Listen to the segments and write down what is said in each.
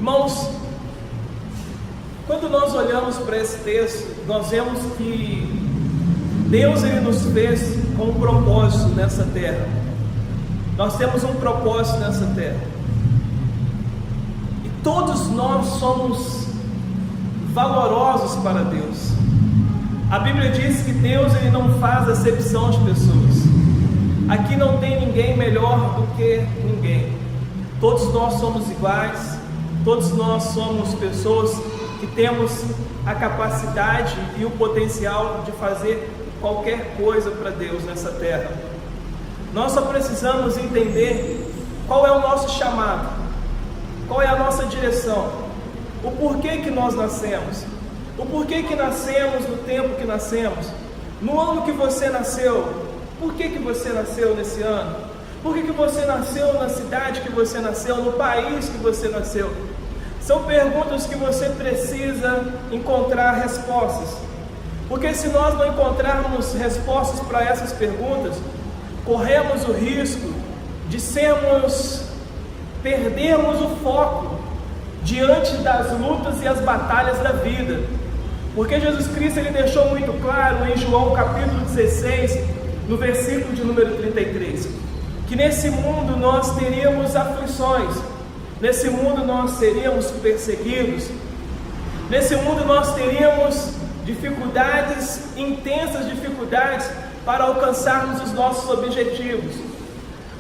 Irmãos, quando nós olhamos para esse texto, nós vemos que Deus ele nos fez com um propósito nessa terra. Nós temos um propósito nessa terra. E todos nós somos valorosos para Deus. A Bíblia diz que Deus ele não faz acepção de pessoas. Aqui não tem ninguém melhor do que ninguém. Todos nós somos iguais. Todos nós somos pessoas que temos a capacidade e o potencial de fazer qualquer coisa para Deus nessa terra. Nós só precisamos entender qual é o nosso chamado, qual é a nossa direção, o porquê que nós nascemos, o porquê que nascemos no tempo que nascemos, no ano que você nasceu, por que você nasceu nesse ano, por que você nasceu na cidade que você nasceu, no país que você nasceu. São perguntas que você precisa encontrar respostas, porque se nós não encontrarmos respostas para essas perguntas, corremos o risco de perdermos o foco diante das lutas e as batalhas da vida. Porque Jesus Cristo ele deixou muito claro em João capítulo 16, no versículo de número 33, que nesse mundo nós teríamos aflições, nesse mundo nós seríamos perseguidos, nesse mundo nós teríamos dificuldades, intensas dificuldades para alcançarmos os nossos objetivos.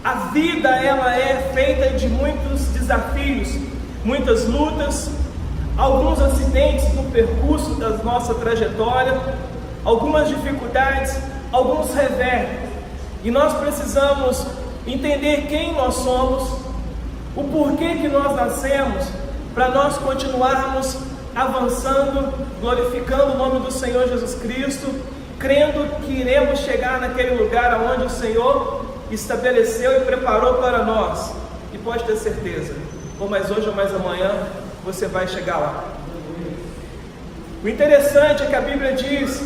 A vida ela é feita de muitos desafios, muitas lutas, alguns acidentes no percurso da nossa trajetória, algumas dificuldades, alguns revés. E nós precisamos entender quem nós somos, o porquê que nós nascemos, para nós continuarmos avançando, glorificando o nome do Senhor Jesus Cristo, crendo que iremos chegar naquele lugar onde o Senhor estabeleceu e preparou para nós. E pode ter certeza, ou mais hoje ou mais amanhã, você vai chegar lá. O interessante é que a Bíblia diz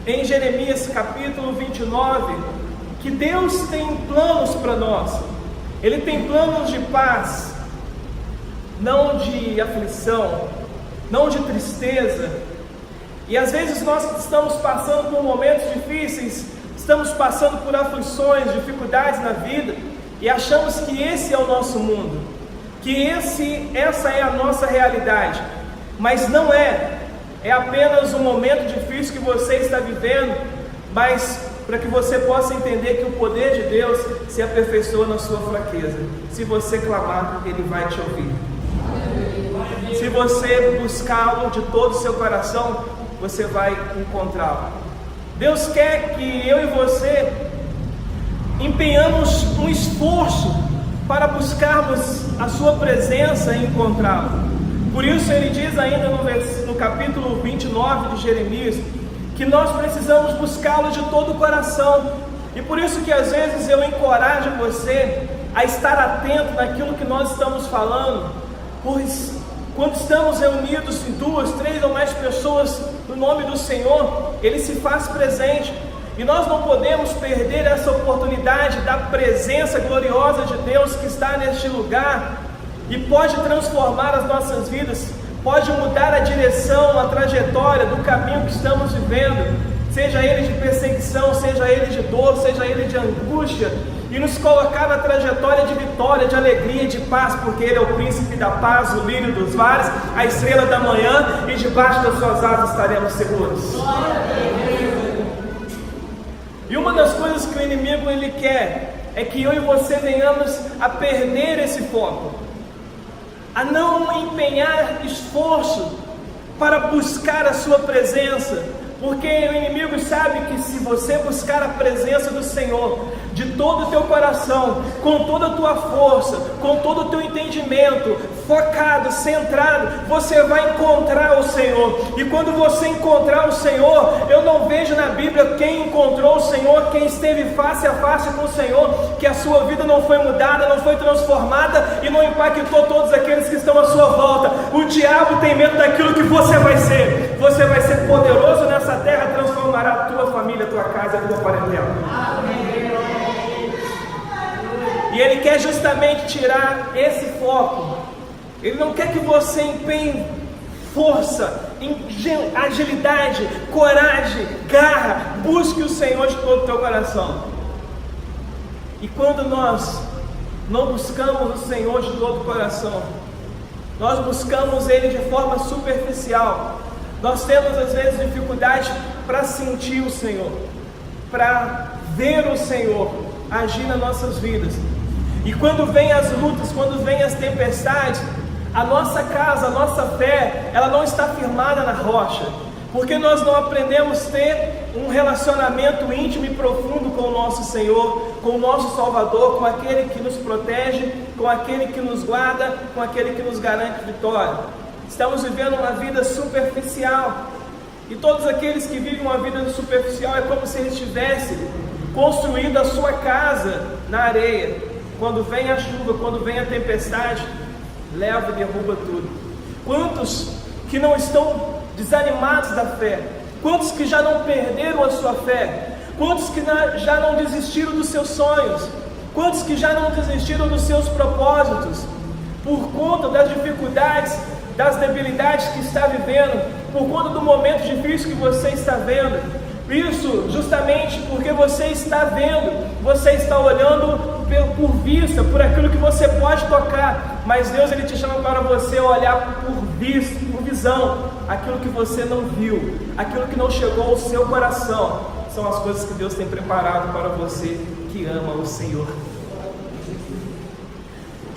em Jeremias capítulo 29 que Deus tem planos para nós. Ele tem planos de paz, não de aflição, não de tristeza. E às vezes nós estamos passando por momentos difíceis, estamos passando por aflições, dificuldades na vida, e achamos que esse é o nosso mundo, que essa é a nossa realidade. Mas não é. É apenas um momento difícil que você está vivendo, mas para que você possa entender que o poder de Deus se aperfeiçoa na sua fraqueza. Se você clamar, Ele vai te ouvir. Se você buscá-lo de todo o seu coração, você vai encontrá-lo. Deus quer que eu e você empenhamos um esforço para buscarmos a sua presença e encontrá-lo. Por isso ele diz ainda no capítulo 29 de Jeremias, que nós precisamos buscá-lo de todo o coração. E por isso que às vezes eu encorajo você a estar atento naquilo que nós estamos falando, pois quando estamos reunidos em 2, 3 ou mais pessoas no nome do Senhor, Ele se faz presente. E nós não podemos perder essa oportunidade da presença gloriosa de Deus que está neste lugar e pode transformar as nossas vidas, pode mudar a direção, a trajetória do caminho que estamos vivendo, seja ele de perseguição, seja ele de dor, seja ele de angústia, e nos colocar na trajetória de vitória, de alegria e de paz, porque Ele é o príncipe da paz, o lírio dos vales, a estrela da manhã, e debaixo das suas asas estaremos seguros. E uma das coisas que o inimigo ele quer é que eu e você venhamos a perder esse foco, a não empenhar esforço para buscar a sua presença, porque o inimigo sabe que se você buscar a presença do Senhor de todo o teu coração, com toda a tua força, com todo o teu entendimento, focado, centrado, você vai encontrar o Senhor. E quando você encontrar o Senhor, eu não vejo na Bíblia quem encontrou o Senhor, quem esteve face a face com o Senhor, que a sua vida não foi mudada, não foi transformada e não impactou todos aqueles que estão à sua volta. O diabo tem medo daquilo que você vai ser. Você vai ser poderoso nessa terra, transformará a tua família, a tua casa, a tua parentela. Amém. E ele quer justamente tirar esse foco Ele não quer que você empenhe força, agilidade, coragem, garra. Busque o Senhor de todo o teu coração. E quando nós não buscamos o Senhor de todo o coração, nós buscamos Ele de forma superficial, nós temos às vezes dificuldade para sentir o Senhor, para ver o Senhor agir nas nossas vidas. E quando vem as lutas, quando vem as tempestades, a nossa casa, a nossa fé, ela não está firmada na rocha, porque nós não aprendemos a ter um relacionamento íntimo e profundo com o nosso Senhor, com o nosso Salvador, com aquele que nos protege, com aquele que nos guarda, com aquele que nos garante vitória. Estamos vivendo uma vida superficial, e todos aqueles que vivem uma vida superficial é como se eles tivessem construído a sua casa na areia. Quando vem a chuva, quando vem a tempestade, leva e derruba tudo. Quantos que não estão desanimados da fé? Quantos que já não perderam a sua fé? Quantos que já não desistiram dos seus sonhos? Quantos que já não desistiram dos seus propósitos? Por conta das dificuldades, das debilidades que está vivendo, por conta do momento difícil que você está vendo. Isso justamente porque você está vendo, você está olhando por vista, por aquilo que você pode tocar, mas Deus ele te chama para você olhar por vista, por visão, aquilo que você não viu, aquilo que não chegou ao seu coração, são as coisas que Deus tem preparado para você que ama o Senhor.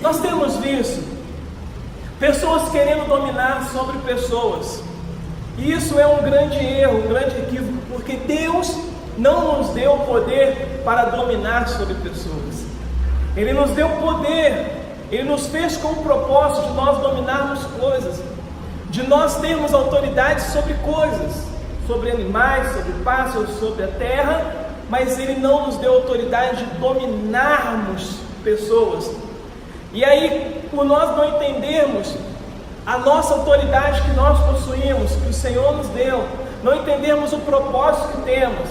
Nós temos visto pessoas querendo dominar sobre pessoas, e isso é um grande erro, um grande equívoco, porque Deus não nos deu poder para dominar sobre pessoas. Ele nos deu poder, Ele nos fez com o propósito de nós dominarmos coisas, de nós termos autoridade sobre coisas, sobre animais, sobre pássaros, sobre a terra, mas Ele não nos deu autoridade de dominarmos pessoas. E aí, por nós não entendermos a nossa autoridade que nós possuímos, que o Senhor nos deu, não entendermos o propósito que temos,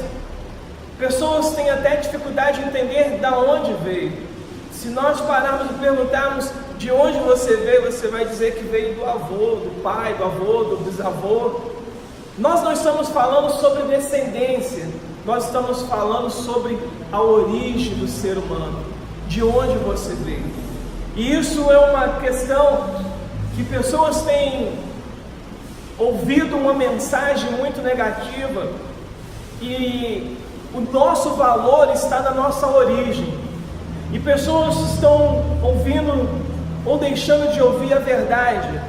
pessoas têm até dificuldade de entender de onde veio. Se nós pararmos e perguntarmos de onde você veio, você vai dizer que veio do avô, do pai, do avô, do bisavô. Nós não estamos falando sobre descendência, nós estamos falando sobre a origem do ser humano, de onde você veio. E isso é uma questão que pessoas têm ouvido uma mensagem muito negativa, e o nosso valor está na nossa origem. E pessoas estão ouvindo ou deixando de ouvir a verdade,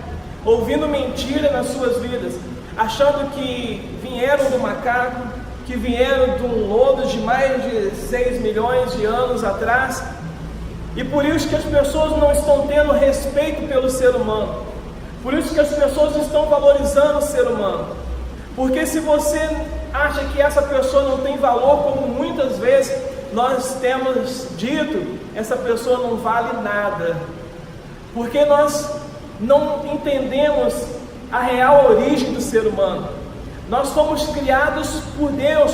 ouvindo mentira nas suas vidas, achando que vieram do macaco, que vieram de um lodo de mais de 6 milhões de anos atrás. E por isso que as pessoas não estão tendo respeito pelo ser humano, por isso que as pessoas não estão valorizando o ser humano. Porque se você acha que essa pessoa não tem valor, como muitas vezes nós temos dito, essa pessoa não vale nada, porque nós não entendemos a real origem do ser humano. Nós fomos criados por Deus,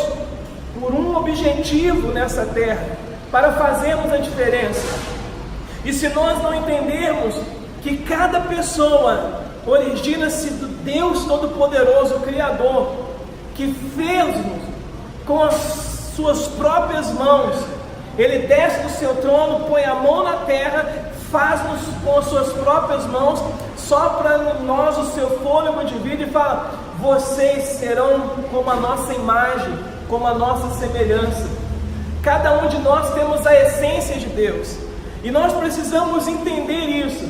por um objetivo nessa terra, para fazermos a diferença. E se nós não entendermos que cada pessoa origina-se do Deus Todo-Poderoso, o Criador, que fez-nos com as suas próprias mãos, Ele desce do seu trono, põe a mão na terra, faz-nos com as suas próprias mãos, sopra em nós o seu fôlego de vida e fala: vocês serão como a nossa imagem, como a nossa semelhança. Cada um de nós temos a essência de Deus, e nós precisamos entender isso,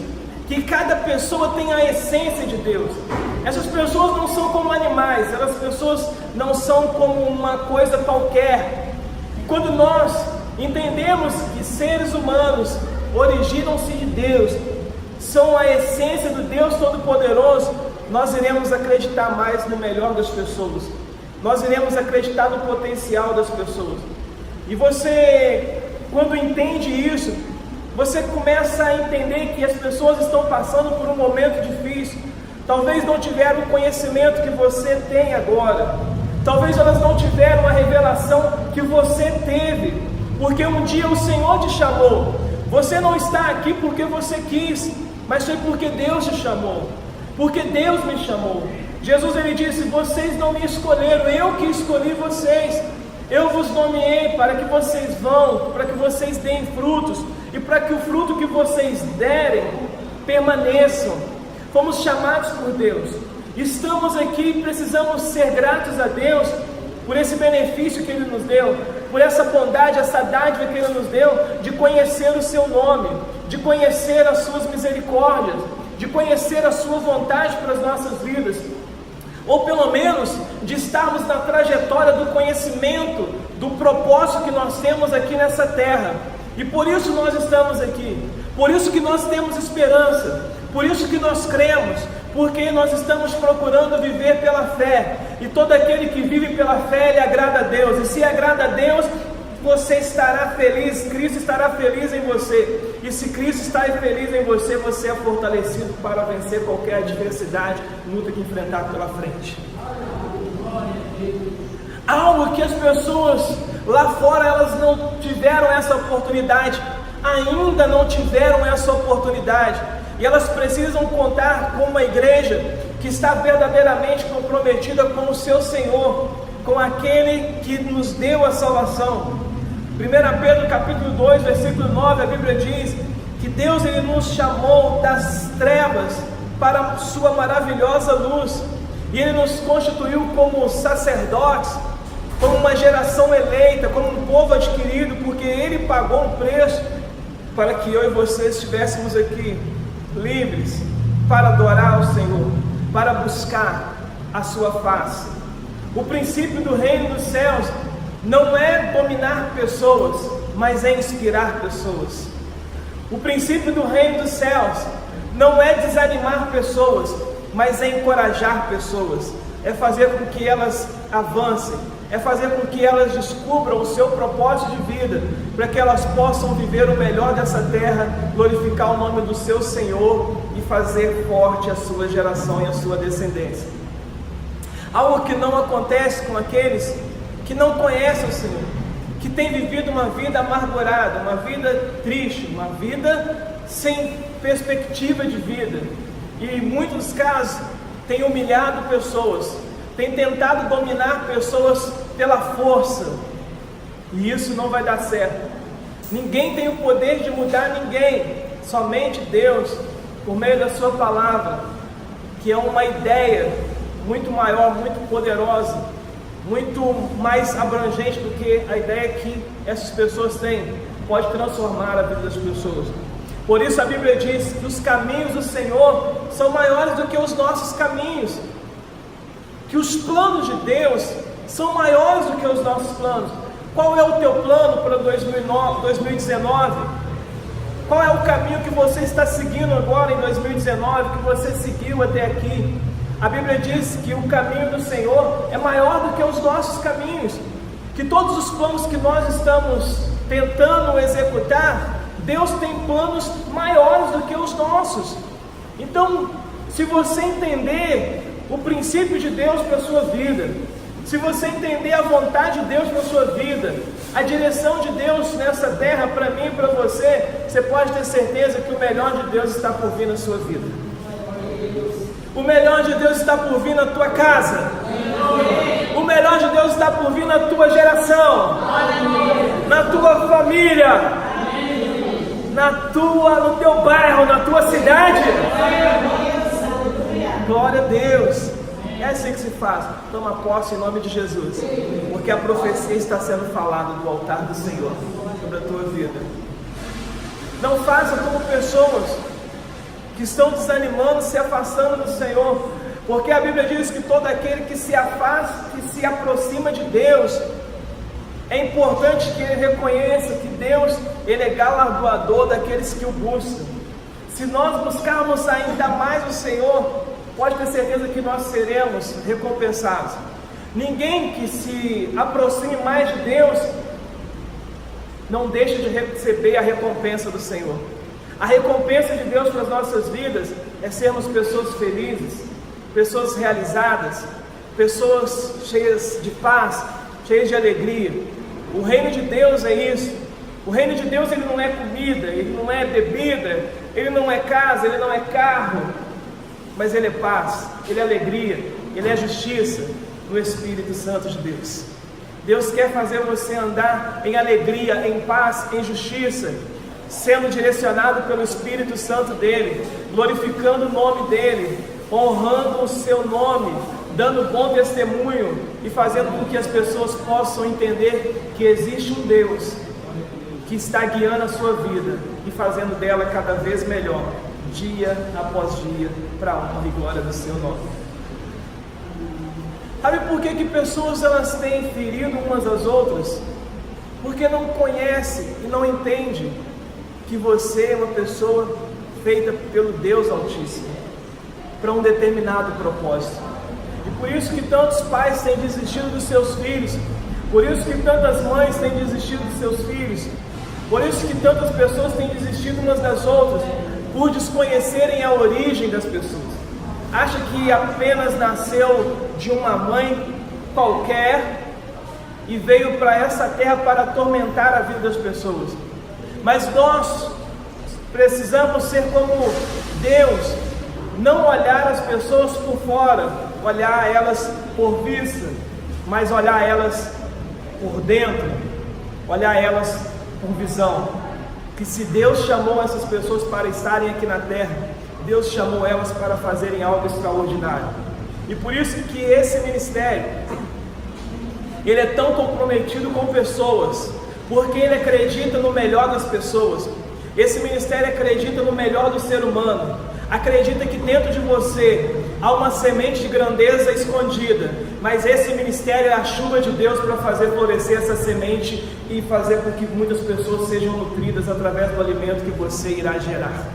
que cada pessoa tem a essência de Deus. Essas pessoas não são como animais, essas pessoas não são como uma coisa qualquer. E quando nós entendemos que seres humanos originam-se de Deus, são a essência do Deus Todo-Poderoso, nós iremos acreditar mais no melhor das pessoas, nós iremos acreditar no potencial das pessoas. E você, quando entende isso, você começa a entender que as pessoas estão passando por um momento difícil. Talvez não tiveram o conhecimento que você tem agora, talvez elas não tiveram a revelação que você teve, porque um dia o Senhor te chamou. Você não está aqui porque você quis, mas foi porque Deus te chamou, porque Deus me chamou. Jesus ele disse: vocês não me escolheram, eu que escolhi vocês. Eu vos nomeei para que vocês vão, para que vocês deem frutos, e para que o fruto que vocês derem permaneçam. Fomos chamados por Deus. Estamos aqui e precisamos ser gratos a Deus por esse benefício que Ele nos deu, por essa bondade, essa dádiva que Ele nos deu, de conhecer o Seu nome, de conhecer as Suas misericórdias, de conhecer a Sua vontade para as nossas vidas, ou pelo menos de estarmos na trajetória do conhecimento, do propósito que nós temos aqui nessa terra. E por isso nós estamos aqui, por isso que nós temos esperança, por isso que nós cremos, porque nós estamos procurando viver pela fé, e todo aquele que vive pela fé, ele agrada a Deus, e se agrada a Deus, você estará feliz, Cristo estará feliz em você, e se Cristo está feliz em você, você é fortalecido para vencer qualquer adversidade, luta que enfrentar pela frente. Algo que as pessoas lá fora, elas não tiveram essa oportunidade, ainda não tiveram essa oportunidade, e elas precisam contar com uma igreja que está verdadeiramente comprometida com o seu Senhor, com aquele que nos deu a salvação. 1 Pedro capítulo 2, versículo 9, a Bíblia diz que Deus ele nos chamou das trevas para a sua maravilhosa luz, e Ele nos constituiu como sacerdotes, como uma geração eleita, como um povo adquirido, porque Ele pagou um preço para que eu e você estivéssemos aqui livres para adorar ao Senhor, para buscar a sua face. O princípio do reino dos céus não é dominar pessoas, mas é inspirar pessoas. O princípio do reino dos céus não é desanimar pessoas, mas é encorajar pessoas, é fazer com que elas avancem, é fazer com que elas descubram o seu propósito de vida, para que elas possam viver o melhor dessa terra, glorificar o nome do seu Senhor e fazer forte a sua geração e a sua descendência. Algo que não acontece com aqueles que não conhecem o Senhor, que têm vivido uma vida amargurada, uma vida triste, uma vida sem perspectiva de vida, e em muitos casos tem humilhado pessoas, tem tentado dominar pessoas pela força, e isso não vai dar certo. Ninguém tem o poder de mudar ninguém, somente Deus, por meio da sua palavra, que é uma ideia muito maior, muito poderosa, muito mais abrangente do que a ideia que essas pessoas têm, pode transformar a vida das pessoas. Por isso a Bíblia diz que os caminhos do Senhor são maiores do que os nossos caminhos, que os planos de Deus são maiores do que os nossos planos. Qual é o teu plano para 2019? Qual é o caminho que você está seguindo agora em 2019, que você seguiu até aqui? A Bíblia diz que o caminho do Senhor é maior do que os nossos caminhos, que todos os planos que nós estamos tentando executar, Deus tem planos maiores do que os nossos. Então, se você entender o princípio de Deus para a sua vida, se você entender a vontade de Deus para a sua vida, a direção de Deus nessa terra para mim e para você, você pode ter certeza que o melhor de Deus está por vir na sua vida. O melhor de Deus está por vir na tua casa. O melhor de Deus está por vir na tua geração, na tua família, no teu bairro, na tua cidade. Glória a Deus. É assim que se faz. Toma posse em nome de Jesus, porque a profecia está sendo falada do altar do Senhor sobre a tua vida. Não faça como pessoas que estão desanimando, se afastando do Senhor, porque a Bíblia diz que todo aquele que se afasta, que se aproxima de Deus, é importante que ele reconheça que Deus, Ele é galardoador daqueles que o buscam. Se nós buscarmos ainda mais o Senhor, pode ter certeza que nós seremos recompensados. Ninguém que se aproxime mais de Deus não deixa de receber a recompensa do Senhor. A recompensa de Deus para as nossas vidas é sermos pessoas felizes, pessoas realizadas, pessoas cheias de paz, cheias de alegria. O reino de Deus é isso. O reino de Deus ele não é comida, ele não é bebida, Ele não é casa, ele não é carro, mas ele é paz, ele é alegria, ele é justiça no Espírito Santo de Deus. Deus quer fazer você andar em alegria, em paz, em justiça, sendo direcionado pelo Espírito Santo dele, glorificando o nome dele, honrando o seu nome, dando bom testemunho e fazendo com que as pessoas possam entender que existe um Deus que está guiando a sua vida e fazendo dela cada vez melhor, dia após dia, para a honra e glória do seu nome. Sabe por que pessoas elas têm ferido umas às outras? Porque não conhecem e não entendem que você é uma pessoa feita pelo Deus Altíssimo, para um determinado propósito. E por isso que tantos pais têm desistido dos seus filhos, por isso que tantas mães têm desistido dos seus filhos, por isso que tantas pessoas têm desistido umas das outras, por desconhecerem a origem das pessoas. Acha que apenas nasceu de uma mãe qualquer e veio para essa terra para atormentar a vida das pessoas. Mas nós precisamos ser como Deus, não olhar as pessoas por fora, olhar elas por vista, mas olhar elas por dentro, olhar elas por visão. Que se Deus chamou essas pessoas para estarem aqui na terra, Deus chamou elas para fazerem algo extraordinário. E por isso que esse ministério, ele é tão comprometido com pessoas, porque ele acredita no melhor das pessoas. Esse ministério acredita no melhor do ser humano, acredita que dentro de você há uma semente de grandeza escondida, mas esse ministério é a chuva de Deus para fazer florescer essa semente e fazer com que muitas pessoas sejam nutridas através do alimento que você irá gerar.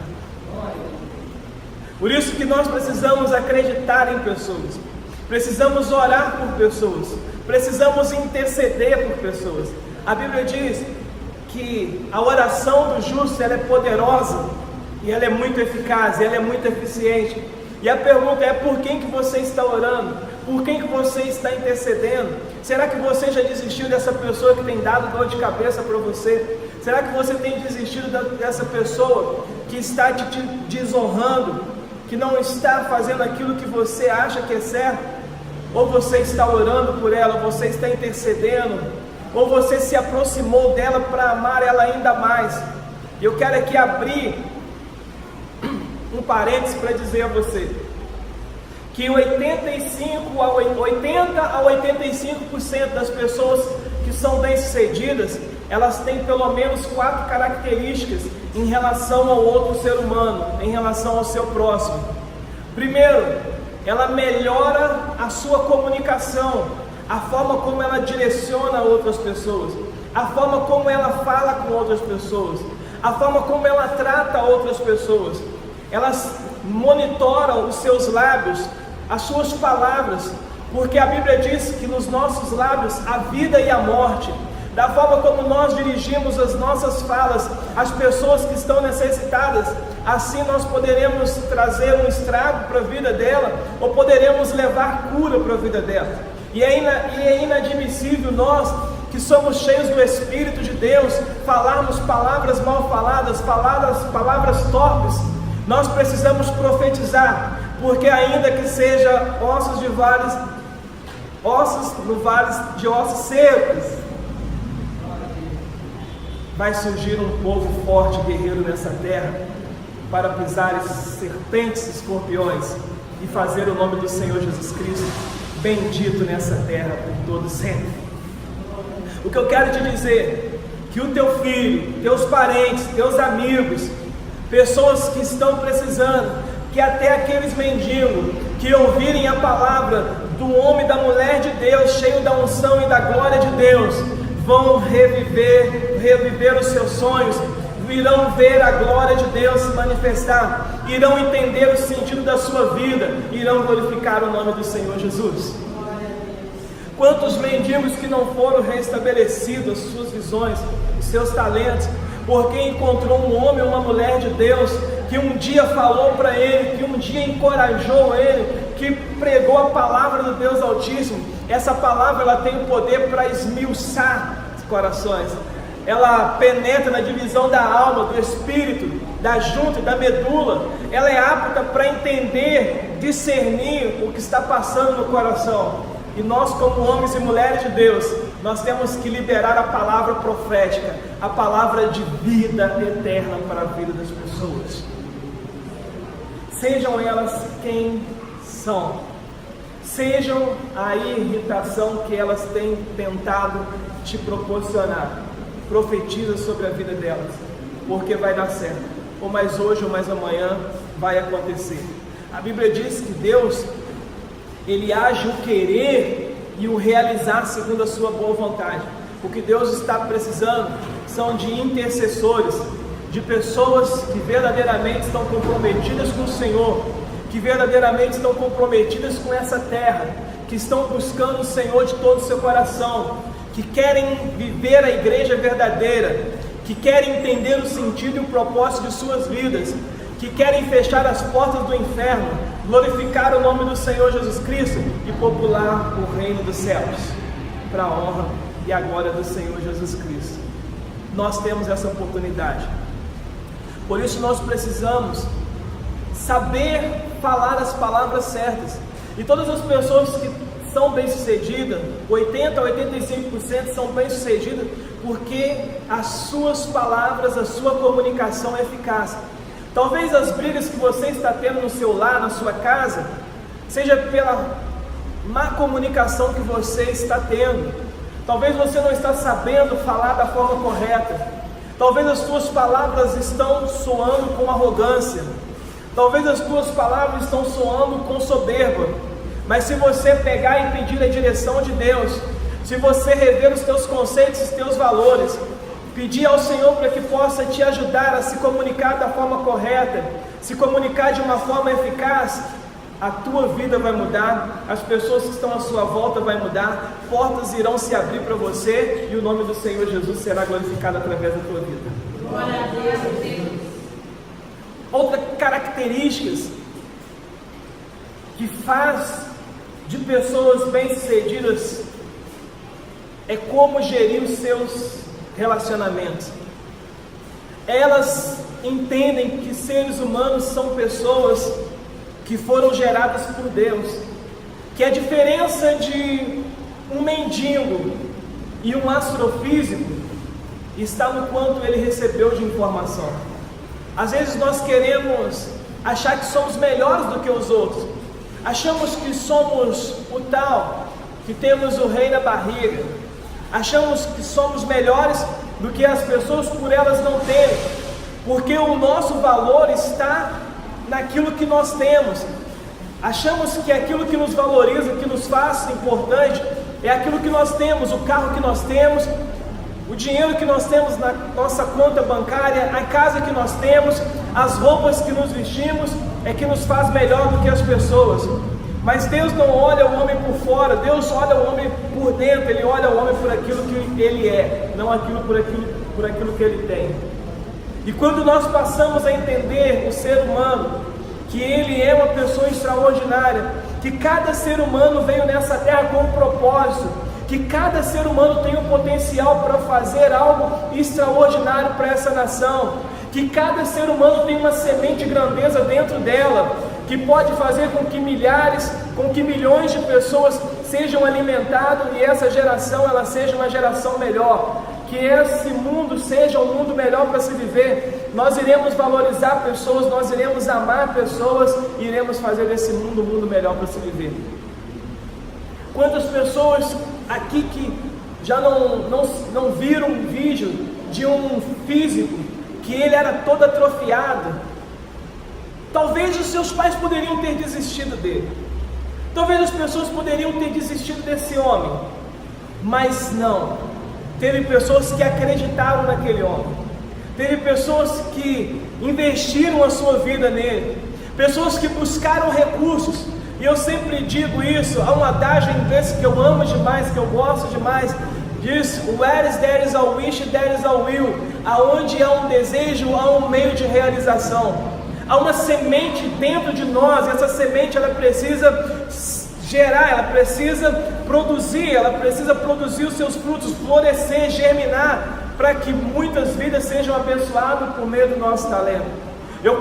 Por isso que nós precisamos acreditar em pessoas, precisamos orar por pessoas, precisamos interceder por pessoas. A Bíblia diz que a oração do justo ela é poderosa e ela é muito eficaz, ela é muito eficiente. E a pergunta é: por quem que você está orando? Por quem que você está intercedendo? Será que você já desistiu dessa pessoa que tem dado dor de cabeça para você? Será que você tem desistido dessa pessoa que está te desonrando, que não está fazendo aquilo que você acha que é certo? Ou você está orando por ela, você está intercedendo, ou você se aproximou dela para amar ela ainda mais? Eu quero aqui abrir um parênteses para dizer a você que 80 a 85% das pessoas que são bem-sucedidas, elas têm pelo menos 4 características em relação ao outro ser humano, em relação ao seu próximo. Primeiro, ela melhora a sua comunicação, a forma como ela direciona outras pessoas, a forma como ela fala com outras pessoas, a forma como ela trata outras pessoas. Elas monitoram os seus lábios, as suas palavras, porque a Bíblia diz que nos nossos lábios há vida e a morte. Da forma como nós dirigimos as nossas falas às pessoas que estão necessitadas, assim nós poderemos trazer um estrago para a vida dela, ou poderemos levar cura para a vida dela. E é inadmissível nós, que somos cheios do Espírito de Deus, falarmos palavras mal faladas, palavras torpes. Nós precisamos profetizar, porque ainda que seja ossos no vale de ossos secos, vai surgir um povo forte e guerreiro nessa terra, para pisar serpentes e escorpiões, e fazer o nome do Senhor Jesus Cristo bendito nessa terra por todo sempre. O que eu quero te dizer, que o teu filho, teus parentes, teus amigos, pessoas que estão precisando, que até aqueles mendigos que ouvirem a palavra do homem e da mulher de Deus, cheio da unção e da glória de Deus, vão reviver os seus sonhos, irão ver a glória de Deus se manifestar, irão entender o sentido da sua vida, irão glorificar o nome do Senhor Jesus. Quantos mendigos que não foram restabelecidos as suas visões, os seus talentos, porque encontrou um homem ou uma mulher de Deus, que um dia falou para ele, que um dia encorajou ele, que pregou a palavra do Deus Altíssimo. Essa palavra ela tem o poder para esmiuçar os corações, ela penetra na divisão da alma, do espírito, da junta e da medula. Ela é apta para entender, discernir o que está passando no coração. E nós, como homens e mulheres de Deus, nós temos que liberar a palavra profética, a palavra de vida eterna para a vida das pessoas. Sejam elas quem são, sejam a irritação que elas têm tentado te proporcionar, profetiza sobre a vida delas, porque vai dar certo, ou mais hoje ou mais amanhã vai acontecer. A Bíblia diz que Deus, Ele age o querer e o realizar segundo a sua boa vontade. O que Deus está precisando são de intercessores, de pessoas que verdadeiramente estão comprometidas com o Senhor, que verdadeiramente estão comprometidas com essa terra, que estão buscando o Senhor de todo o seu coração, que querem viver a igreja verdadeira, que querem entender o sentido e o propósito de suas vidas, que querem fechar as portas do inferno, glorificar o nome do Senhor Jesus Cristo e popular o reino dos céus, para a honra e a glória do Senhor Jesus Cristo. Nós temos essa oportunidade. Por isso nós precisamos saber falar as palavras certas. E todas as pessoas que são bem-sucedidas, 80% a 85% são bem-sucedidas porque as suas palavras, a sua comunicação é eficaz. Talvez as brigas que você está tendo no seu lar, na sua casa, seja pela má comunicação que você está tendo. Talvez você não está sabendo falar da forma correta. Talvez as tuas palavras estão soando com arrogância. Talvez as tuas palavras estão soando com soberba. Mas se você pegar e pedir a direção de Deus, se você rever os teus conceitos, os teus valores, pedir ao Senhor para que possa te ajudar a se comunicar da forma correta, se comunicar de uma forma eficaz, a tua vida vai mudar, as pessoas que estão à sua volta vai mudar, portas irão se abrir para você e o nome do Senhor Jesus será glorificado através da tua vida. Glória a Deus. Outras características que faz de pessoas bem-sucedidas é como gerir os seus relacionamentos. Elas entendem que seres humanos são pessoas que foram geradas por Deus, que a diferença de um mendigo e um astrofísico está no quanto ele recebeu de informação. Às vezes nós queremos achar que somos melhores do que os outros, achamos que somos o tal, que temos o rei na barriga, achamos que somos melhores do que as pessoas por elas não terem, porque o nosso valor está naquilo que nós temos. Achamos que aquilo que nos valoriza, que nos faz importante, é aquilo que nós temos, o carro que nós temos, o dinheiro que nós temos na nossa conta bancária, a casa que nós temos, as roupas que nos vestimos, é que nos faz melhor do que as pessoas. Mas Deus não olha o homem por fora, Deus olha o homem por dentro, Ele olha o homem por aquilo que ele é, não por aquilo que ele tem. E quando nós passamos a entender o ser humano, que ele é uma pessoa extraordinária, que cada ser humano veio nessa terra com um propósito, que cada ser humano tem um potencial para fazer algo extraordinário para essa nação, que cada ser humano tem uma semente de grandeza dentro dela, que pode fazer com que milhões de pessoas sejam alimentadas e essa geração ela seja uma geração melhor, que esse mundo seja um mundo melhor para se viver. Nós iremos valorizar pessoas, nós iremos amar pessoas e iremos fazer desse mundo um mundo melhor para se viver. Quantas pessoas aqui que já não viram um vídeo de um físico que ele era todo atrofiado? Talvez os seus pais poderiam ter desistido dele, talvez as pessoas poderiam ter desistido desse homem, mas não, teve pessoas que acreditaram naquele homem, teve pessoas que investiram a sua vida nele, pessoas que buscaram recursos. E eu sempre digo isso, há um adágio em inglês que eu amo demais, que eu gosto demais, diz: where there is a wish, there is a will. Aonde há um desejo, há um meio de realização. Há uma semente dentro de nós, e essa semente ela precisa gerar, ela precisa produzir os seus frutos, florescer, germinar, para que muitas vidas sejam abençoadas por meio do nosso talento.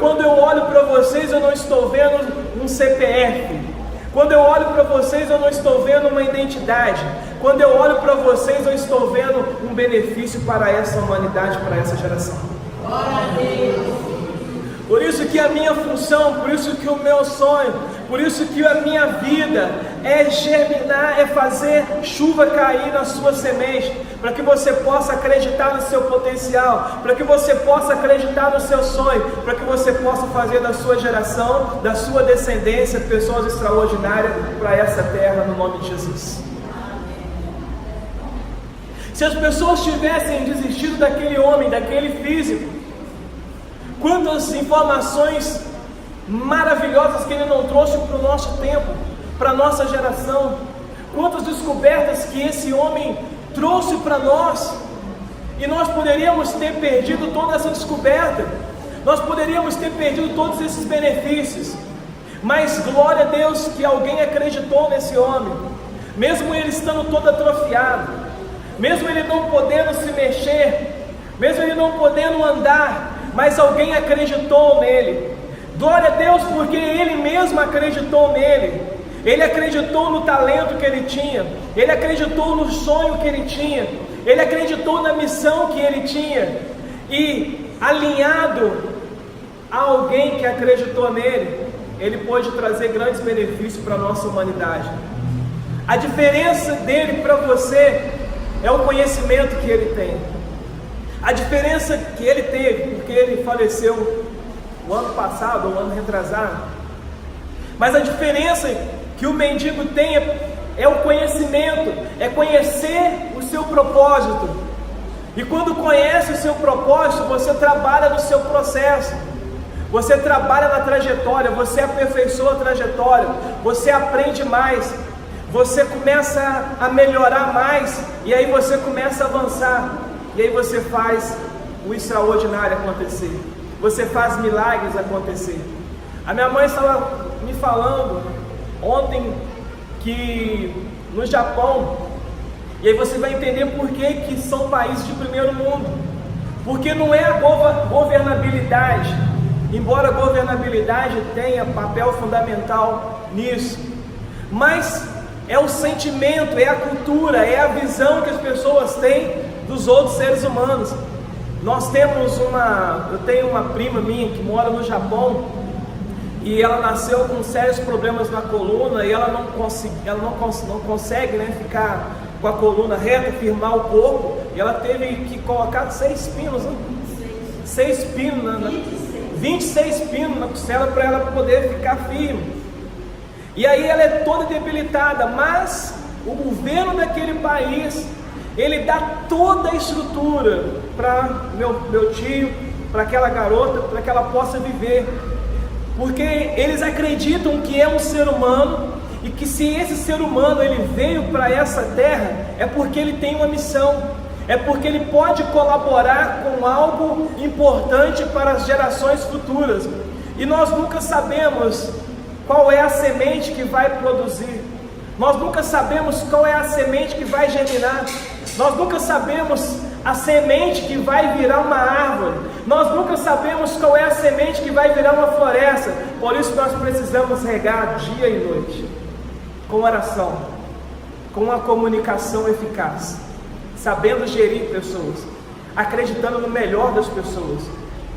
Quando eu olho para vocês, eu não estou vendo um CPF. Quando eu olho para vocês, eu não estou vendo uma identidade. Quando eu olho para vocês, eu estou vendo um benefício para essa humanidade, para essa geração. Glória a Deus. Por isso que a minha função, por isso que o meu sonho, por isso que a minha vida é germinar, é fazer chuva cair na sua semente, para que você possa acreditar no seu potencial, para que você possa acreditar no seu sonho, para que você possa fazer da sua geração, da sua descendência, pessoas extraordinárias para essa terra, no nome de Jesus. Se as pessoas tivessem desistido daquele homem, daquele físico, quantas informações maravilhosas que ele não trouxe para o nosso tempo, para a nossa geração, quantas descobertas que esse homem trouxe para nós, e nós poderíamos ter perdido toda essa descoberta, nós poderíamos ter perdido todos esses benefícios, mas glória a Deus que alguém acreditou nesse homem, mesmo ele estando todo atrofiado, mesmo ele não podendo se mexer, mesmo ele não podendo andar, mas alguém acreditou nele. Glória a Deus, porque ele mesmo acreditou nele. Ele acreditou no talento que ele tinha, ele acreditou no sonho que ele tinha, ele acreditou na missão que ele tinha, e alinhado a alguém que acreditou nele, ele pôde trazer grandes benefícios para a nossa humanidade. A diferença dele para você é o conhecimento que ele tem. A diferença que ele teve, porque ele faleceu o ano passado, ou o ano retrasado, mas a diferença que o mendigo tem é o conhecimento, é conhecer o seu propósito. E quando conhece o seu propósito, você trabalha no seu processo, você trabalha na trajetória, você aperfeiçoa a trajetória, você aprende mais, você começa a melhorar mais, e aí você começa a avançar. E aí você faz o extraordinário acontecer, você faz milagres acontecer. A minha mãe estava me falando ontem que no Japão, e aí você vai entender por que são países de primeiro mundo, porque não é a governabilidade, embora a governabilidade tenha papel fundamental nisso, mas é o sentimento, é a cultura, é a visão que as pessoas têm dos outros seres humanos. Eu tenho uma prima minha que mora no Japão, e ela nasceu com sérios problemas na coluna, e ela não consegue, né, ficar com a coluna reta, firmar o corpo, e ela teve que colocar 6 pinos, né? 6 pinos, 26 pinos na costela para ela poder ficar firme. E aí ela é toda debilitada, mas o governo daquele país, ele dá toda a estrutura para meu tio, para aquela garota, para que ela possa viver, porque eles acreditam que é um ser humano, e que se esse ser humano ele veio para essa terra, é porque ele tem uma missão, é porque ele pode colaborar com algo importante para as gerações futuras, e nós nunca sabemos qual é a semente que vai produzir, nós nunca sabemos qual é a semente que vai germinar, nós nunca sabemos a semente que vai virar uma árvore, nós nunca sabemos qual é a semente que vai virar uma floresta. Por isso nós precisamos regar dia e noite, com oração, com uma comunicação eficaz, sabendo gerir pessoas, acreditando no melhor das pessoas,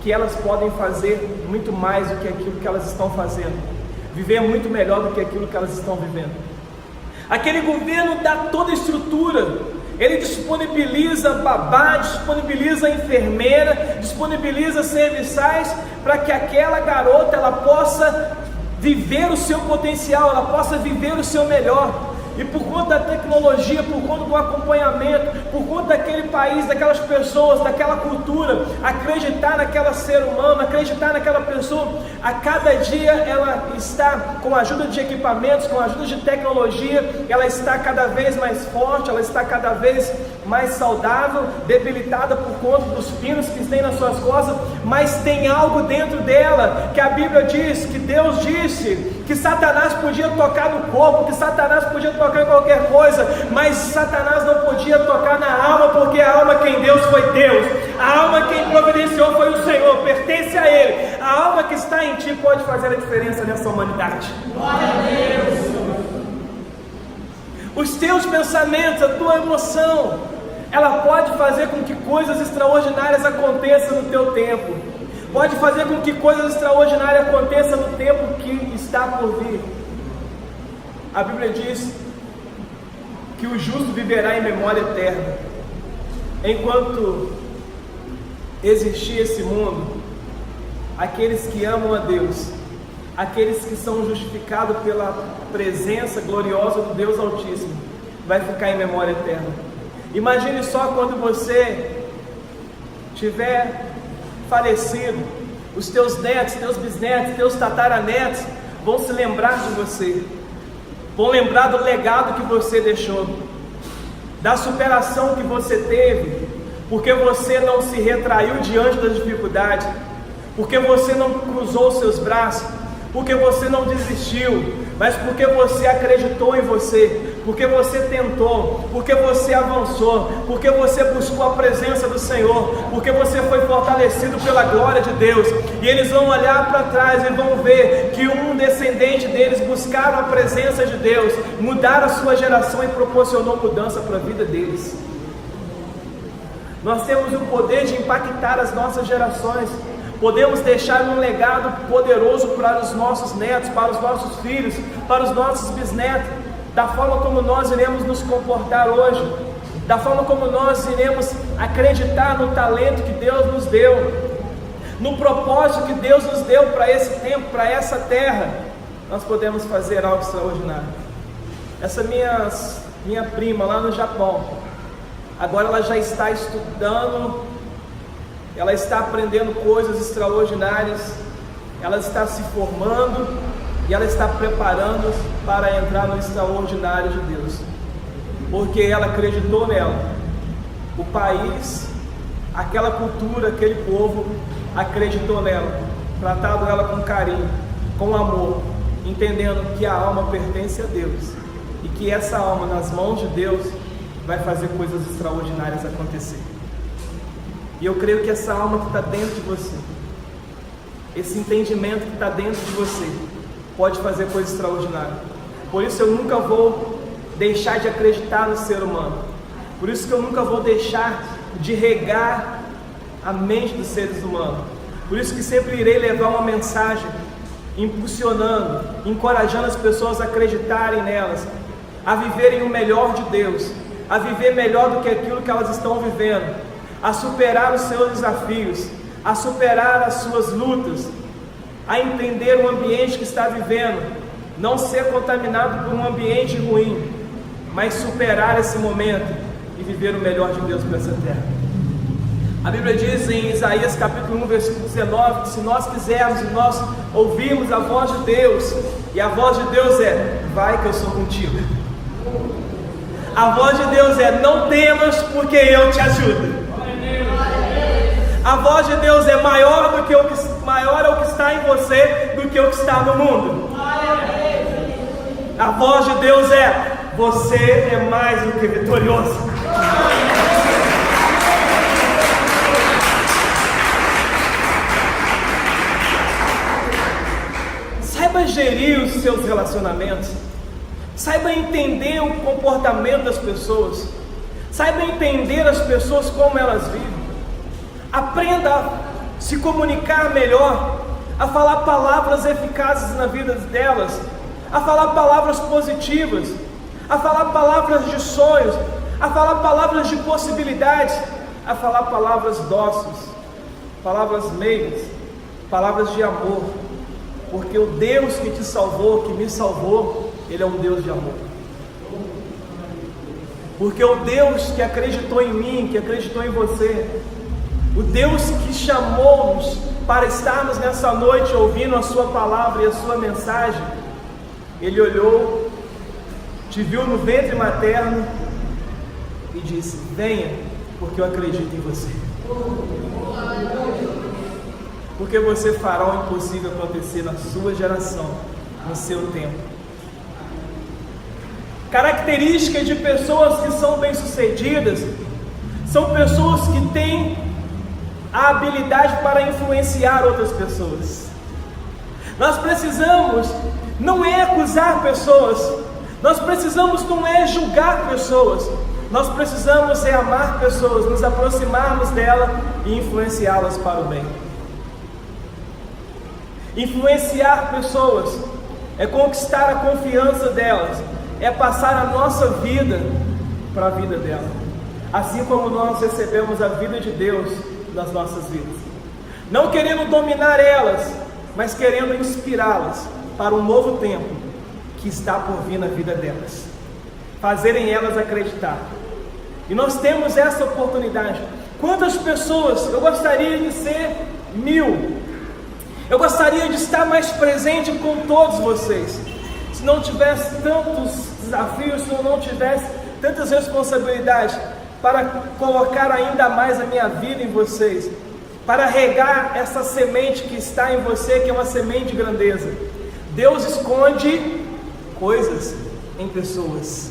que elas podem fazer muito mais do que aquilo que elas estão fazendo, viver muito melhor do que aquilo que elas estão vivendo. Aquele governo dá toda a estrutura, ele disponibiliza babá, disponibiliza enfermeira, disponibiliza serviçais para que aquela garota ela possa viver o seu potencial, ela possa viver o seu melhor. E por conta da tecnologia, por conta do acompanhamento, por conta daquele país, daquelas pessoas, daquela cultura, acreditar naquela ser humano, acreditar naquela pessoa, a cada dia ela está com a ajuda de equipamentos, com a ajuda de tecnologia, ela está cada vez mais forte, ela está cada vez mais saudável, debilitada por conta dos pinos que tem nas suas costas, mas tem algo dentro dela, que a Bíblia diz, que Deus disse, que Satanás podia tocar no corpo, que Satanás podia tocar em qualquer coisa, mas Satanás não podia tocar na alma, porque a alma quem Deus foi Deus, a alma quem providenciou foi o Senhor, pertence a Ele. A alma que está em ti pode fazer a diferença nessa humanidade. Glória a Deus. Os teus pensamentos, a tua emoção, ela pode fazer com que coisas extraordinárias aconteçam no teu tempo, pode fazer com que coisas extraordinárias aconteçam no tempo que está por vir. A Bíblia diz que o justo viverá em memória eterna. Enquanto existir esse mundo, aqueles que amam a Deus, aqueles que são justificados pela presença gloriosa do Deus Altíssimo, vai ficar em memória eterna. Imagine só quando você tiver falecido, os teus netos, teus bisnetos, teus tataranetos vão se lembrar de você, vão lembrar do legado que você deixou, da superação que você teve, porque você não se retraiu diante das dificuldades, porque você não cruzou os seus braços, porque você não desistiu, mas porque você acreditou em você, porque você tentou, porque você avançou, porque você buscou a presença do Senhor, porque você foi fortalecido pela glória de Deus. E eles vão olhar para trás e vão ver que um descendente deles buscaram a presença de Deus, mudaram a sua geração e proporcionou mudança para a vida deles. Nós temos o poder de impactar as nossas gerações. Podemos deixar um legado poderoso para os nossos netos, para os nossos filhos, para os nossos bisnetos, da forma como nós iremos nos comportar hoje, da forma como nós iremos acreditar no talento que Deus nos deu, no propósito que Deus nos deu para esse tempo, para essa terra. Nós podemos fazer algo extraordinário. Essa minha prima lá no Japão, agora ela já está estudando, ela está aprendendo coisas extraordinárias, ela está se formando e ela está preparando para entrar no extraordinário de Deus, porque ela acreditou nela. O país, aquela cultura, aquele povo acreditou nela, tratado ela com carinho, com amor, entendendo que a alma pertence a Deus e que essa alma nas mãos de Deus vai fazer coisas extraordinárias acontecer. E eu creio que essa alma que está dentro de você, esse entendimento que está dentro de você, pode fazer coisas extraordinárias. Por isso eu nunca vou deixar de acreditar no ser humano. Por isso que eu nunca vou deixar de regar a mente dos seres humanos. Por isso que sempre irei levar uma mensagem, impulsionando, encorajando as pessoas a acreditarem nelas, a viverem o melhor de Deus, a viver melhor do que aquilo que elas estão vivendo, a superar os seus desafios, a superar as suas lutas, a entender o ambiente que está vivendo, não ser contaminado por um ambiente ruim, mas superar esse momento e viver o melhor de Deus para essa terra. A Bíblia diz em Isaías capítulo 1, versículo 19, que se nós quisermos e nós ouvirmos a voz de Deus, e a voz de Deus é: vai que eu sou contigo. A voz de Deus é: não temas, porque eu te ajudo. A voz de Deus é maior é o que está em você do que o que está no mundo. A voz de Deus é: você é mais do que vitorioso. Saiba gerir os seus relacionamentos. Saiba entender o comportamento das pessoas. Saiba entender as pessoas como elas vivem. Aprenda a se comunicar melhor, a falar palavras eficazes na vida delas, a falar palavras positivas, a falar palavras de sonhos, a falar palavras de possibilidades, a falar palavras dóceis, palavras meigas, palavras de amor, porque o Deus que te salvou, que me salvou, Ele é um Deus de amor. Porque o Deus que acreditou em mim, que acreditou em você, o Deus que chamou-nos para estarmos nessa noite ouvindo a sua palavra e a sua mensagem, Ele olhou, te viu no ventre materno e disse: venha, porque eu acredito em você. Porque você fará o impossível acontecer na sua geração, no seu tempo. Características de pessoas que são bem-sucedidas são pessoas que têm a habilidade para influenciar outras pessoas. Nós precisamos não é acusar pessoas, nós precisamos não é julgar pessoas, nós precisamos é amar pessoas, nos aproximarmos dela e influenciá-las para o bem. Influenciar pessoas é conquistar a confiança delas, é passar a nossa vida para a vida dela, assim como nós recebemos a vida de Deus nas nossas vidas, não querendo dominar elas, mas querendo inspirá-las para um novo tempo que está por vir na vida delas, fazerem elas acreditar. E nós temos essa oportunidade. Quantas pessoas, eu gostaria de ser 1000, eu gostaria de estar mais presente com todos vocês, se não tivesse tantos desafios, se eu não tivesse tantas responsabilidades, para colocar ainda mais a minha vida em vocês, para regar essa semente que está em você, que é uma semente de grandeza. Deus esconde coisas em pessoas.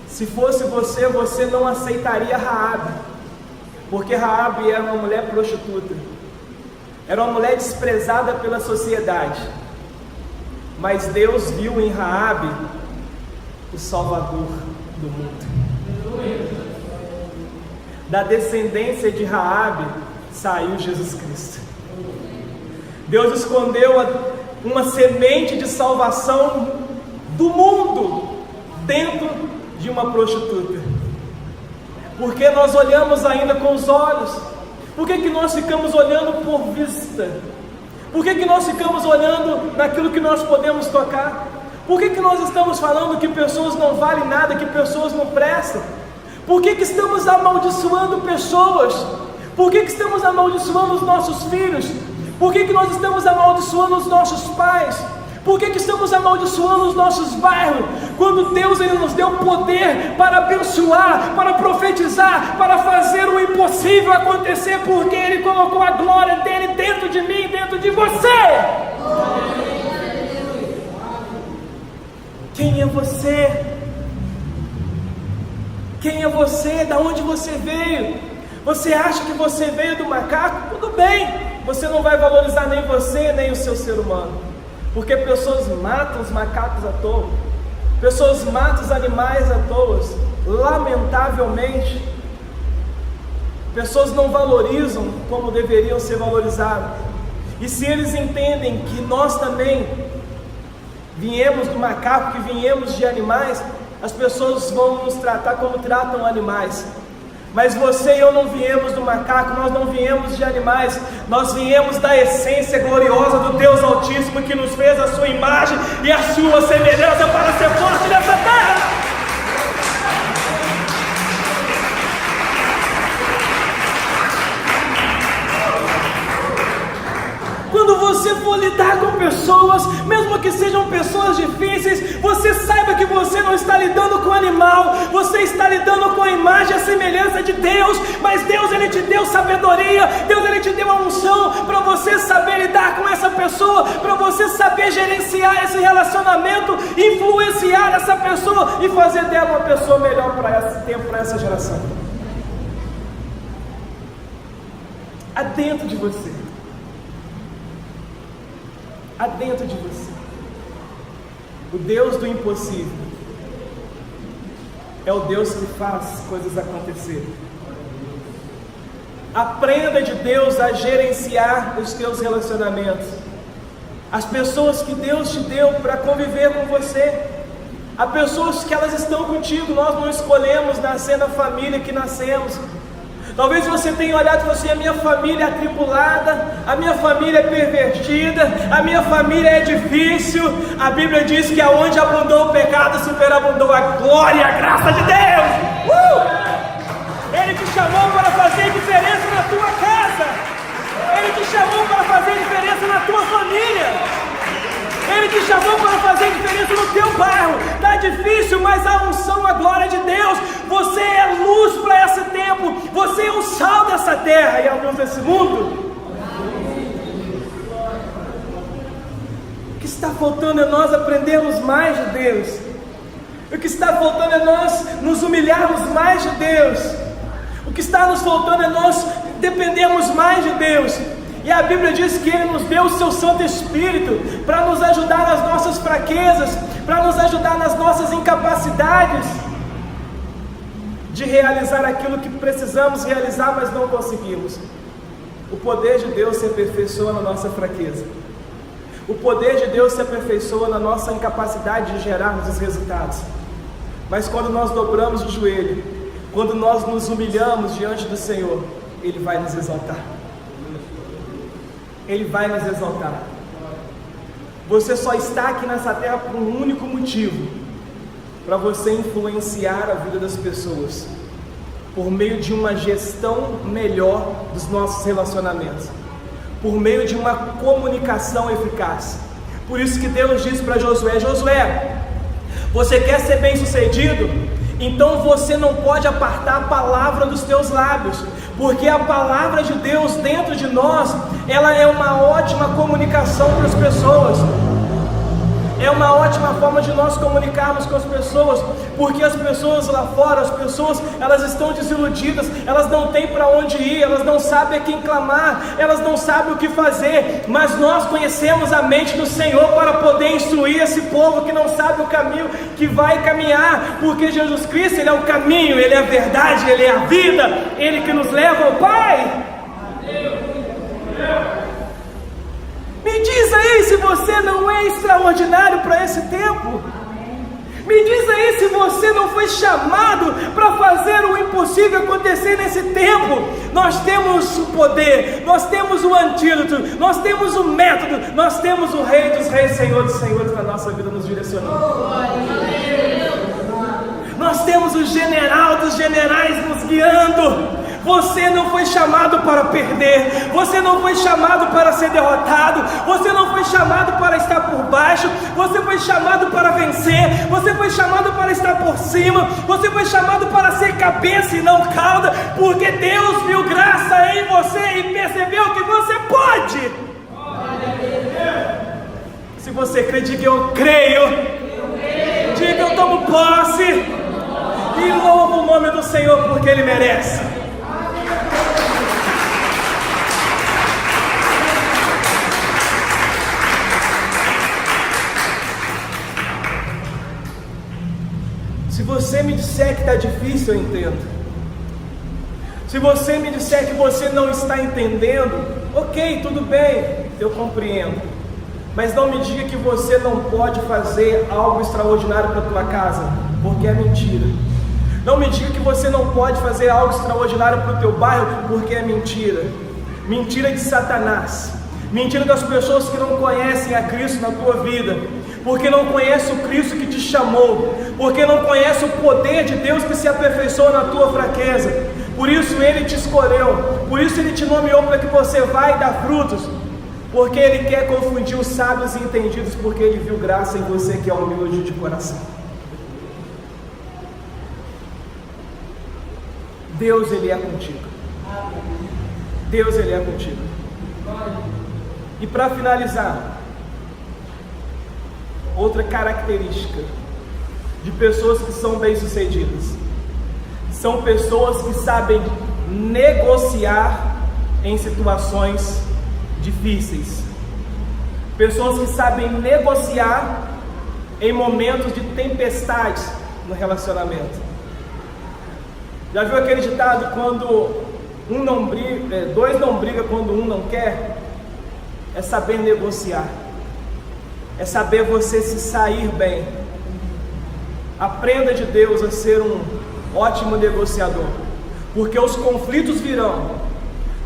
Se fosse você, você não aceitaria Raabe, porque Raabe era uma mulher prostituta, era uma mulher desprezada pela sociedade, mas Deus viu em Raabe o Salvador do mundo. Da descendência de Raabe saiu Jesus Cristo. Deus escondeu uma semente de salvação do mundo dentro de uma prostituta. Porque nós olhamos ainda com os olhos? Por que nós ficamos olhando por vista? Por que nós ficamos olhando naquilo que nós podemos tocar? Por que nós estamos falando que pessoas não valem nada, que pessoas não prestam? Por que estamos amaldiçoando pessoas? Por que estamos amaldiçoando os nossos filhos? Por que nós estamos amaldiçoando os nossos pais? Por que estamos amaldiçoando os nossos bairros? Quando Deus ele nos deu poder para abençoar, para profetizar, para fazer o impossível acontecer, porque Ele colocou a glória dEle dentro de mim, dentro de você. Quem é você? Quem é você? Da onde você veio? Você acha que você veio do macaco? Tudo bem, você não vai valorizar nem você, nem o seu ser humano, porque pessoas matam os macacos à toa, pessoas matam os animais à toa, lamentavelmente. Pessoas não valorizam como deveriam ser valorizadas. E se eles entendem que nós também viemos do macaco, que viemos de animais, as pessoas vão nos tratar como tratam animais. Mas você e eu não viemos do macaco, nós não viemos de animais, nós viemos da essência gloriosa do Deus Altíssimo, que nos fez a sua imagem e a sua semelhança para ser forte nessa terra. Quando você for lidar com pessoas, mesmo que sejam pessoas difíceis, você saiba que você não está lidando com animal, você está lidando com a imagem e a semelhança de Deus. Mas Deus ele te deu sabedoria, Deus ele te deu a unção para você saber lidar com essa pessoa, para você saber gerenciar esse relacionamento, influenciar essa pessoa e fazer dela uma pessoa melhor para esse tempo, para essa geração. Há dentro de você, há dentro de você, o Deus do impossível é o Deus que faz coisas acontecerem. Aprenda de Deus a gerenciar os teus relacionamentos, as pessoas que Deus te deu para conviver com você. Há pessoas que elas estão contigo, nós não escolhemos nascer na família que nascemos. Talvez você tenha olhado e falado assim: a minha família é atribulada, a minha família é pervertida, a minha família é difícil. A Bíblia diz que aonde abundou o pecado, superabundou a glória e a graça de Deus. Ele te chamou para fazer diferença na tua casa, Ele te chamou para fazer diferença na tua família, Ele te chamou para fazer diferença no teu bairro. Está difícil, mas a unção, a glória de Deus. Você é luz para esse tempo. Você é o sal dessa terra e a luz desse mundo. O que está está faltando é nós aprendermos mais de Deus. O que está faltando é nós nos humilharmos mais de Deus. O que está nos faltando é nós dependermos mais de Deus. E a Bíblia diz que Ele nos deu o seu Santo Espírito para nos ajudar nas nossas fraquezas, para nos ajudar nas nossas incapacidades de realizar aquilo que precisamos realizar, mas não conseguimos. O poder de Deus se aperfeiçoa na nossa fraqueza. O poder de Deus se aperfeiçoa na nossa incapacidade de gerarmos os resultados. Mas quando nós dobramos o joelho, quando nós nos humilhamos diante do Senhor, Ele vai nos exaltar. Ele vai nos exaltar. Você só está aqui nessa terra por um único motivo: para você influenciar a vida das pessoas, por meio de uma gestão melhor dos nossos relacionamentos, por meio de uma comunicação eficaz. Por isso que Deus disse para Josué: Josué, você quer ser bem sucedido? Então você não pode apartar a palavra dos teus lábios, porque a palavra de Deus dentro de nós, ela é uma ótima comunicação para as pessoas. É uma ótima forma de nós comunicarmos com as pessoas, porque as pessoas lá fora, elas estão desiludidas, elas não têm para onde ir, elas não sabem a quem clamar, elas não sabem o que fazer, mas nós conhecemos a mente do Senhor para poder instruir esse povo que não sabe o caminho que vai caminhar, porque Jesus Cristo, Ele é o caminho, Ele é a verdade, Ele é a vida, Ele que nos leva ao Pai. Me diz aí se você não é extraordinário para esse tempo. Me diz aí se você não foi chamado para fazer o impossível acontecer nesse tempo. Nós temos o poder, nós temos o antídoto, nós temos o método, nós temos o Rei dos Reis, Senhor dos Senhores na nossa vida nos direcionando. Nós temos o General dos Generais nos guiando. Você não foi chamado para perder, você não foi chamado para ser derrotado, você não foi chamado para estar por baixo, você foi chamado para vencer, você foi chamado para estar por cima, você foi chamado para ser cabeça e não cauda, porque Deus viu graça em você e percebeu que você pode. Se você crê, diga eu creio, diga eu tomo posse e louvo o nome do Senhor porque Ele merece. Se você me disser que está difícil, eu entendo. Se você me disser que você não está entendendo, ok, tudo bem, eu compreendo. Mas não me diga que você não pode fazer algo extraordinário para a tua casa, porque é mentira. Não me diga que você não pode fazer algo extraordinário para o teu bairro, porque é mentira. Mentira de Satanás. Mentira das pessoas que não conhecem a Cristo na tua vida, porque não conhece o Cristo que te chamou, porque não conhece o poder de Deus que se aperfeiçoa na tua fraqueza. Por isso Ele te escolheu, por isso Ele te nomeou para que você vá e dar frutos, porque Ele quer confundir os sábios e entendidos, porque Ele viu graça em você que é humilde de coração. Deus, Ele é contigo. Deus, Ele é contigo. E para finalizar, outra característica de pessoas que são bem-sucedidas são pessoas que sabem negociar em situações difíceis, pessoas que sabem negociar em momentos de tempestades no relacionamento. Já viu aquele ditado, quando dois não brigam quando um não quer? É saber negociar, é saber você se sair bem. Aprenda de Deus a ser um ótimo negociador, porque os conflitos virão,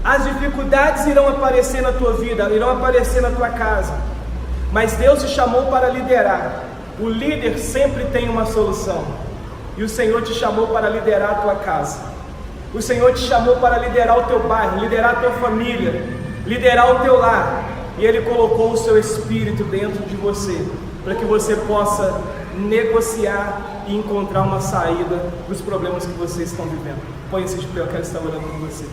as dificuldades irão aparecer na tua vida, irão aparecer na tua casa, mas Deus te chamou para liderar. O líder sempre tem uma solução, e o Senhor te chamou para liderar a tua casa, o Senhor te chamou para liderar o teu bairro, liderar a tua família, liderar o teu lar, e Ele colocou o seu Espírito dentro de você, para que você possa negociar e encontrar uma saída para os problemas que vocês estão vivendo. Põe-se de pé, eu quero estar orando com você.